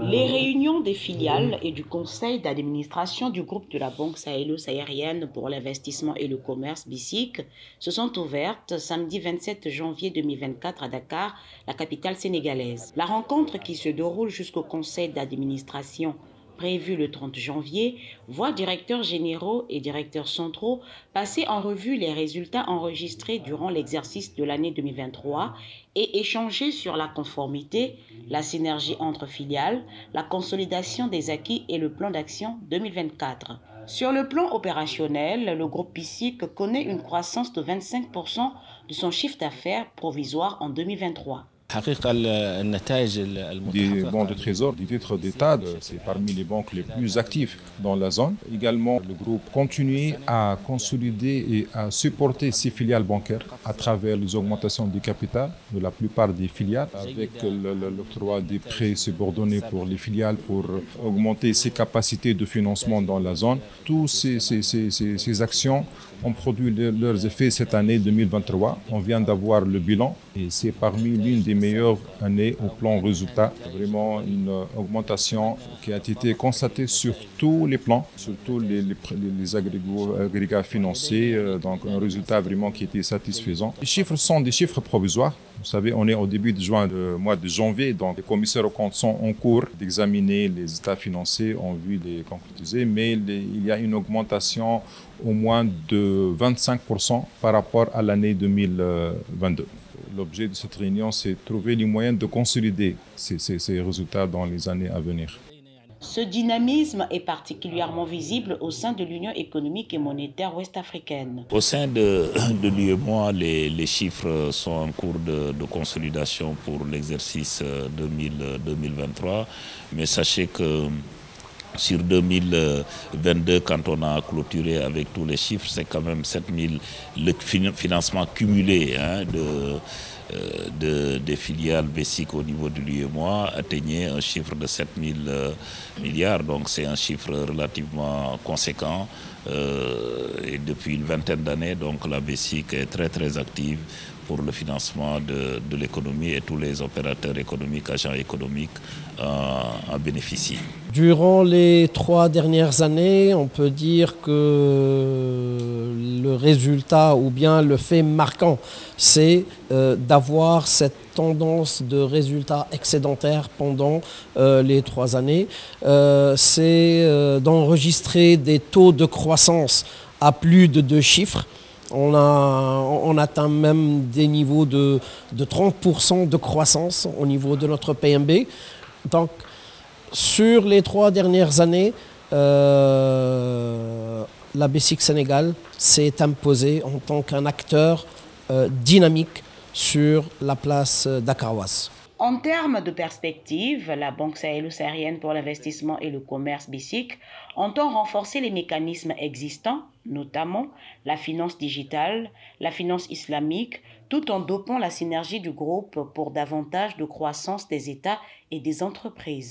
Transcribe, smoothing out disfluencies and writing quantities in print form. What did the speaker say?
Les réunions des filiales et du conseil d'administration du groupe de la Banque sahélo-saharienne pour l'investissement et le commerce BICIC se sont ouvertes samedi 27 janvier 2024 à Dakar, la capitale sénégalaise. La rencontre qui se déroule jusqu'au conseil d'administration prévu le 30 janvier, voit directeurs généraux et directeurs centraux passer en revue les résultats enregistrés durant l'exercice de l'année 2023 et échanger sur la conformité, la synergie entre filiales, la consolidation des acquis et le plan d'action 2024. Sur le plan opérationnel, le groupe BICIC connaît une croissance de 25% de son chiffre d'affaires provisoire en 2023. Des bons de trésor, des titres d'État, c'est parmi les banques les plus actives dans la zone. Également, le groupe continue à consolider et à supporter ses filiales bancaires à travers les augmentations du capital de la plupart des filiales, avec l'octroi des prêts subordonnés pour les filiales pour augmenter ses capacités de financement dans la zone. Toutes ces actions ont produit leurs effets cette année 2023. On vient d'avoir le bilan et c'est parmi l'une des meilleures années au plan résultat. Vraiment une augmentation qui a été constatée sur tous les plans, surtout les agrégats financiers, donc un résultat vraiment qui était satisfaisant. Les chiffres sont des chiffres provisoires. Vous savez, on est au début du mois de janvier, donc les commissaires aux comptes sont en cours d'examiner les états financiers en vue de les concrétiser, mais il y a une augmentation au moins de 25% par rapport à l'année 2022. L'objet de cette réunion, c'est de trouver les moyens de consolider ces résultats dans les années à venir. Ce dynamisme est particulièrement visible au sein de l'Union économique et monétaire ouest-africaine. Au sein de l'UEMOA, les chiffres sont en cours de consolidation pour l'exercice 2023. Mais sachez que sur 2022, quand on a clôturé avec tous les chiffres, c'est quand même 7 000, le financement cumulé des filiales BICIC au niveau de l'UEMOA atteignait un chiffre de 7 000 milliards. Donc c'est un chiffre relativement conséquent. Et depuis une vingtaine d'années, donc la BICIC est très active pour le financement de l'économie et tous les opérateurs économiques, agents économiques en bénéficient. Durant les 3 dernières années, on peut dire que le résultat ou bien le fait marquant, c'est d'avoir cette tendance de résultats excédentaires pendant les 3 années. C'est d'enregistrer des taux de croissance à plus de 2 chiffres. On atteint même des niveaux de 30% de croissance au niveau de notre PNB. Donc, sur les 3 dernières années, la BICIC Sénégal s'est imposée en tant qu'un acteur dynamique sur la place dakaroise. En termes de perspective, la Banque sahélo-saharienne pour l'investissement et le commerce BICIC entend renforcer les mécanismes existants, notamment la finance digitale, la finance islamique, tout en dopant la synergie du groupe pour davantage de croissance des États et des entreprises.